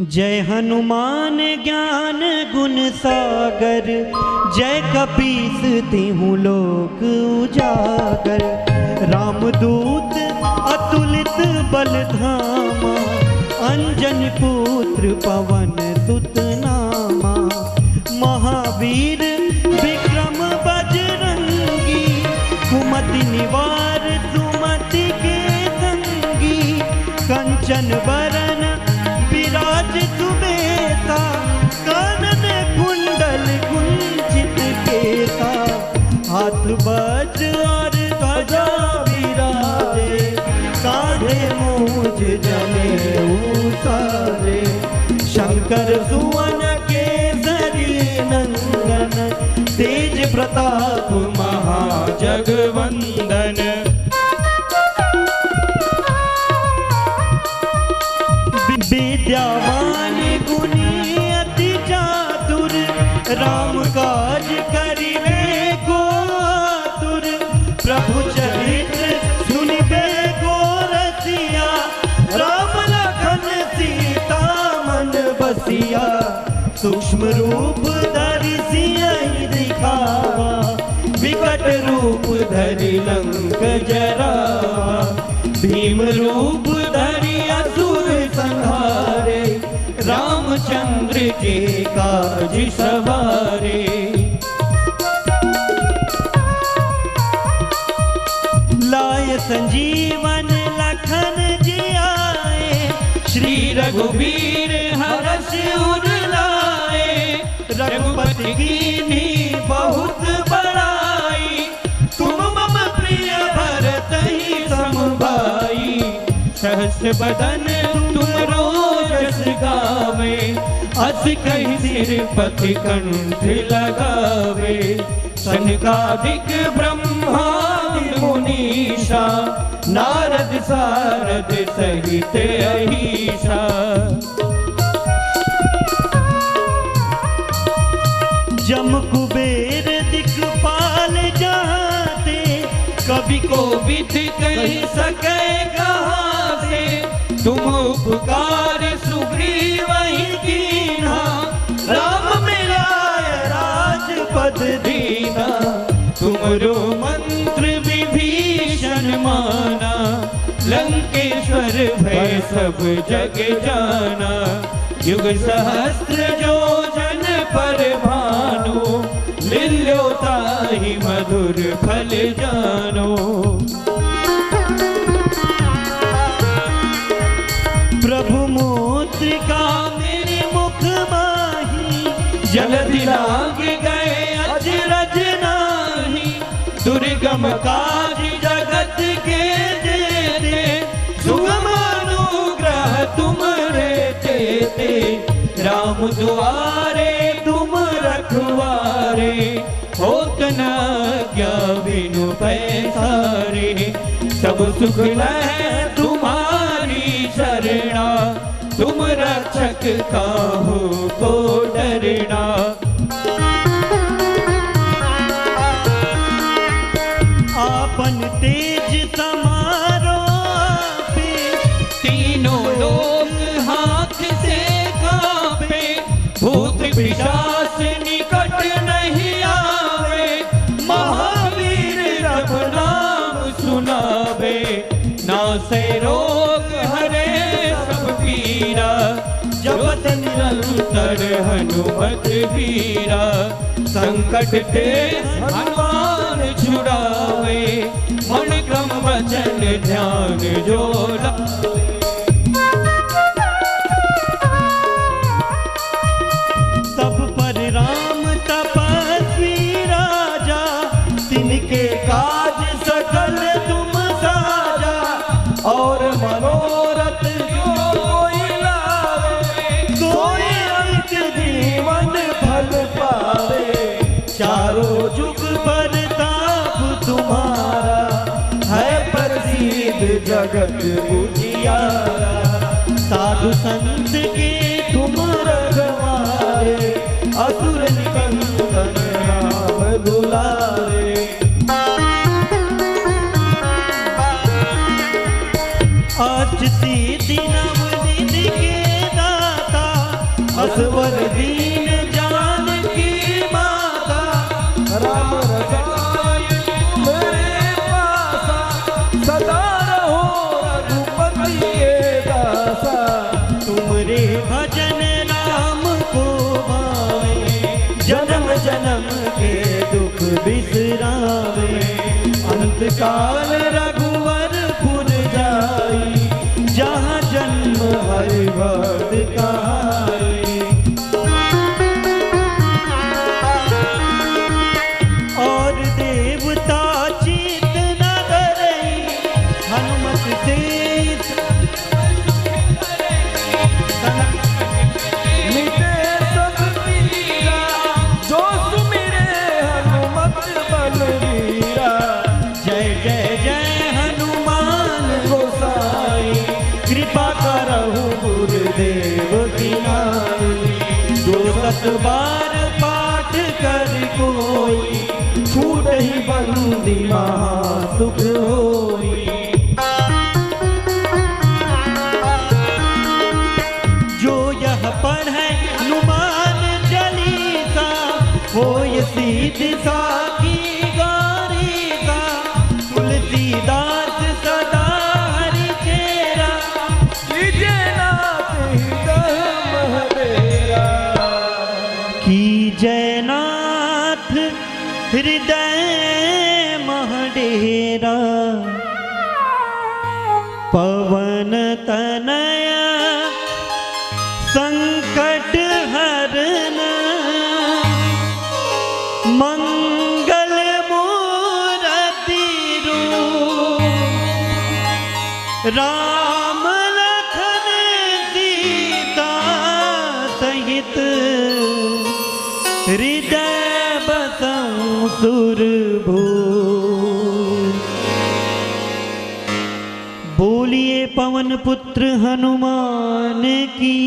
जय हनुमान ज्ञान गुण सागर, जय कपीस तिहु लोक उजागर। रामदूत अतुलित बल धामा, अंजन पुत्र पवन सुत नामा। महावीर विक्रम बजरंगी, कुमति निवार सुमति के संगी। कंचन बरन विराज सुबेसा, कानन कुंडल कुंचित केसा। हाथ वज्र और ध्वजा विराजे, कांधे मूंज जनेऊ साजे। शंकर सुवन केसरी नंदन, तेज प्रताप महाजगवंदन। विद्यावान गुणी अति चातुर, राम काज करिबे को आतुर। प्रभु चरित्र सुनिबे को रसिया, राम लखन सीता मन बसिया। सूक्ष्म रूप धरि सियहि दिखावा, विकट रूप धरि लंक जरावा। भीम रूप धरि असुर संहारे, रामचंद्र के काज सवारे। लाय संजीवन लखन जियाए, श्री रघुवीर हरष उर लाए। रघुपति कीन्ही बहुत बड़ाई, तुम मम प्रिय भरतहि सम भाई। सहस बदन तुमरो जस गावे, अस कहि सिरपति कंठ लगावे। सनकादिक ब्रह्मादि मुनीषा, नारद सारद सहित अहीषा। जम कुबेर दिक्पाल जाते, कवि को विद कहि सकै कहाँ से। तुम उपकार सुग्रीवहि कीन्हा, राम मिलाय राजपद दीना। तुमरो मंत्र विभीषण माना, लंकेश्वर भय सब जग जाना। युग सहस्त्र जो जन पर भानु, लील्यो ताहि मधुर फल जानो। प्रभु मुद्रिका मेरे मुख माही, जलधि लाग गए अचरज नाही। दुर्गम काज जगत के जेते, सुगम अनुग्रह तुमरे तेते। राम दुआरे तुम रखवारे, होत न क्या बिनु पैसारे। सब सुख लहै तुम्हारी शरणा, तुम रक्षक काहू को डरना। आपन तेज समारो पे, तीनों लोक हाथ से कांपे। भूत पिशाच निकट नहीं आवे, महावीर रब नाम सुनावे। नासै रोग हरे सब पीरा, जपत निरंतर हनुमत वीरा। संकट ते हनुमान छुड़ावे, मन क्रम वचन ध्यान जो लावे। सब पर राम तपस्वी राजा, तिनके काज सकल तुम साजा। और मनोरथ जो कोई लावे, कोई अंत जीवन फल पावे। चारों जुग परताप तुम्हारा, है प्रसिद्ध जगत उजियारा। साधु संत के तुम रखवारे, असुर निकंदन राम दुलारे। अच्युति नवनिधि के दाता, असवर दीन जानकी माता, राम रसायन मेरे पासा, सदा रहो रघुपति के दासा। तुमरे भजन राम को भावे, जन्म जन्म के दुख बिसरावे। अंत काल रघुवरपुर जाई, जहाँ जन्म हरि भक्त कहाई। और देवता चित न करई, हनुमत से मिटे सब पीरा, जो सुमिरे हनुमत बलवीरा। जय जय जय हनुमान गोसाई, कृपा करहु गुरुदेव की नाई। जो सत बार पाठ कर कोई, छूट ही बंदी महा सुख होई। जो यह पढ़े हनुमान चालीसा, होय सिद्धि साखी गौरीसा। तुलसीदास सदा हरि चेरा, कीजे नाथ हृदय महडेरा। की जयनाथ हृदय महडेरा। पवन तनया संकट हरन, मंगल मूर्ति रूप। राम लखन सीता सहित, हृदय बसऊं सुरभूप। बोलिए पवन पुत्र हनुमान की।